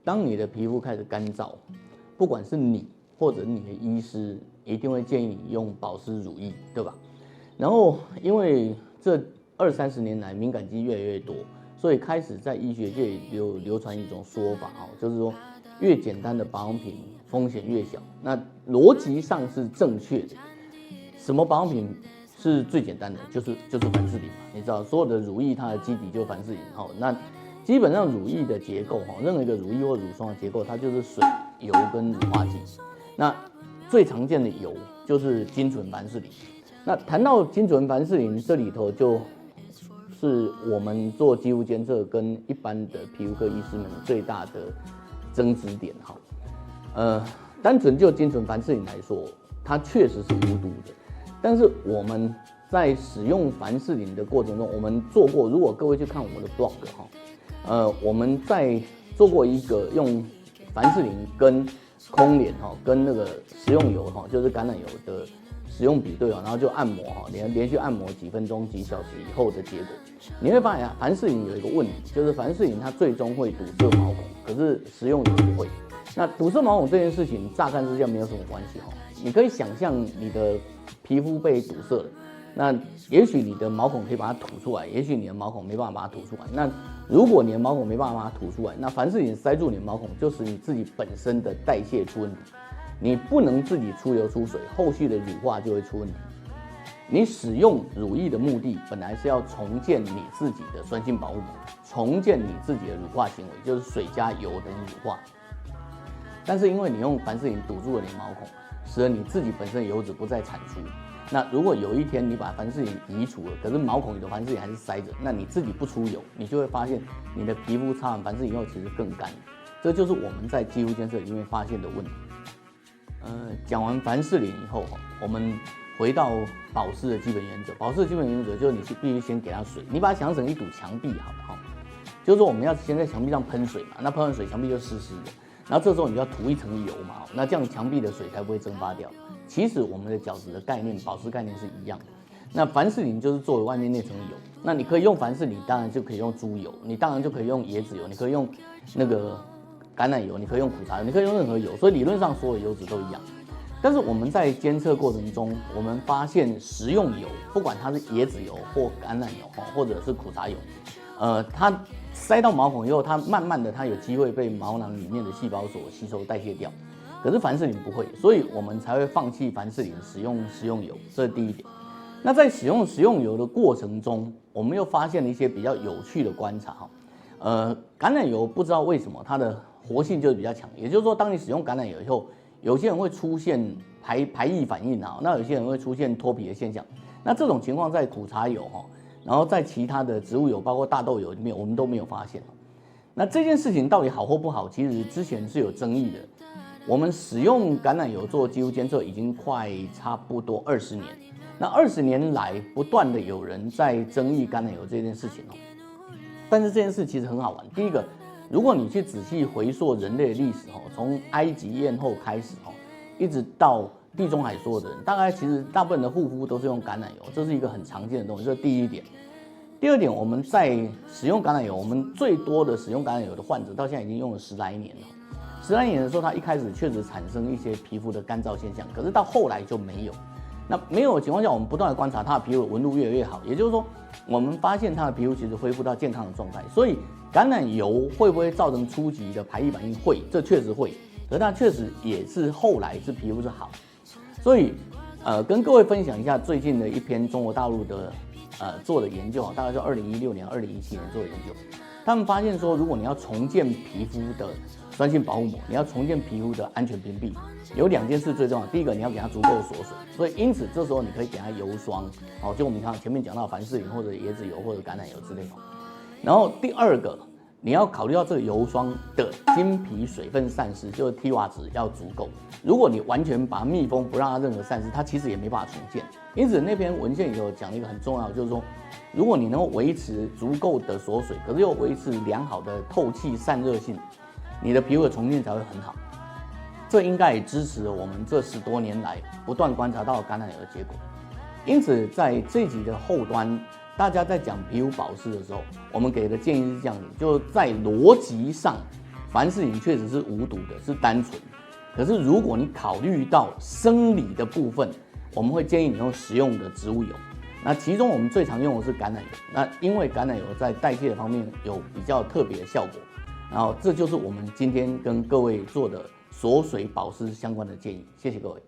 当你的皮肤开始干燥，不管是你或者你的医师，一定会建议你用保湿乳液，对吧？然后因为这20-30年来敏感肌越来越多，所以开始在医学界流传一种说法，就是说越简单的保养品风险越小。那逻辑上是正确的。什么保养品是最简单的？就是凡士林嘛，你知道所有的乳液它的基底就是凡士林。那基本上乳液的结构，任何一个乳液或乳霜的结构，它就是水、油跟乳化剂。那最常见的油就是精纯凡士林。那谈到精纯凡士林，这里头就是我们做肌肤监测跟一般的皮肤科医师们最大的争执点。单纯就精纯凡士林来说，它确实是无毒的。但是我们在使用凡士林的过程中，我们做过，如果各位去看我们的 blog，我们在做过一个用凡士林跟空脸跟那个食用油就是橄榄油的使用比对，然后就按摩连续按摩几分钟、几小时以后的结果，你会发现凡士林有一个问题，就是凡士林它最终会堵塞毛孔，可是食用油不会。那堵塞毛孔这件事情，乍看之下没有什么关系你可以想象你的皮肤被堵塞了，那也许你的毛孔可以把它吐出来，也许你的毛孔没办法把它吐出来。那如果你的毛孔没办法把它吐出来，那凡士林塞住你的毛孔，就使你自己本身的代谢出问题，你不能自己出油出水，后续的乳化就会出问题。你使用乳液的目的本来是要重建你自己的酸性保护膜，重建你自己的乳化行为，就是水加油等于乳化。但是因为你用凡士林堵住了你的毛孔，使得你自己本身的油脂不再产出。那如果有一天你把凡士林移除了，可是毛孔里的凡士林还是塞着，那你自己不出油，你就会发现你的皮肤擦完凡士林以后其实更干。这就是我们在肌肤监测里面发现的问题。讲完凡士林以后，我们回到保湿的基本原则。保湿的基本原则就是你必须先给它水，你把它想成一堵墙壁好了就是说我们要先在墙壁上喷水嘛，那喷完水墙壁就湿湿的。然后这时候你就要涂一层油嘛，那这样墙壁的水才不会蒸发掉。其实我们的角质的概念、保湿概念是一样的。那凡士林就是作为外面那层油，那你可以用凡士林，当然就可以用猪油，你当然就可以用椰子油，你可以用那个橄榄油，你可以用苦茶油，你可以用任何油，所以理论上所有油脂都一样。但是我们在监测过程中，我们发现食用油，不管它是椰子油或橄榄油或者是苦茶油，它塞到毛孔以后，它慢慢的它有机会被毛囊里面的细胞所吸收代谢掉。可是凡士林不会，所以我们才会放弃凡士林，使用食用油，这是第一点。那在使用食用油的过程中，我们又发现了一些比较有趣的观察橄榄油不知道为什么它的活性就是比较强，也就是说，当你使用橄榄油以后，有些人会出现排异反应那有些人会出现脱皮的现象。那这种情况在苦茶油然后在其他的植物油，包括大豆油里面，我们都没有发现。那这件事情到底好或不好，其实之前是有争议的。我们使用橄榄油做肌肤监测已经快差不多20年。那20年来，不断的有人在争议橄榄油这件事情但是这件事其实很好玩。第一个，如果你去仔细回溯人类的历史从埃及艳后开始一直到地中海所有的人，大概其实大部分的护肤都是用橄榄油，这是一个很常见的东西，这是第一点。第二点，我们在使用橄榄油，我们最多的使用橄榄油的患者到现在已经用了10来年了。10来年的时候，它一开始确实产生一些皮肤的干燥现象，可是到后来就没有。那没有的情况下，我们不断的观察它的皮肤纹路越来越好，也就是说，我们发现它的皮肤其实恢复到健康的状态。所以橄榄油会不会造成初级的排异反应？会，这确实会。可是它确实也是后来是皮肤是好。所以跟各位分享一下最近的一篇中国大陆的做的研究大概是2016年、2017年做的研究。他们发现说，如果你要重建皮肤的酸性保护膜，你要重建皮肤的安全屏蔽，有2件事最重要。第一个，你要给它足够的锁水，所以因此这时候你可以给它油霜，就我们看前面讲到凡士林或者椰子油或者橄榄油之类的。然后第二个，你要考虑到这个油霜的经皮水分散失，就是 TWA 值要足够。如果你完全把它密封，不让它任何散失，它其实也没办法重建。因此那篇文献里头讲了一个很重要的，就是说，如果你能够维持足够的锁水，可是又维持良好的透气散热性，你的皮肤的重建才会很好。这应该也支持了我们这10多年来不断观察到橄榄油的结果。因此，在这集的后端，大家在讲皮肤保湿的时候，我们给的建议是这样子，就是在逻辑上，凡士林确实是无毒的，是单纯。可是如果你考虑到生理的部分，我们会建议你用食用的植物油。那其中我们最常用的是橄榄油，那因为橄榄油在代谢的方面有比较特别的效果。然后这就是我们今天跟各位做的锁水保湿相关的建议，谢谢各位。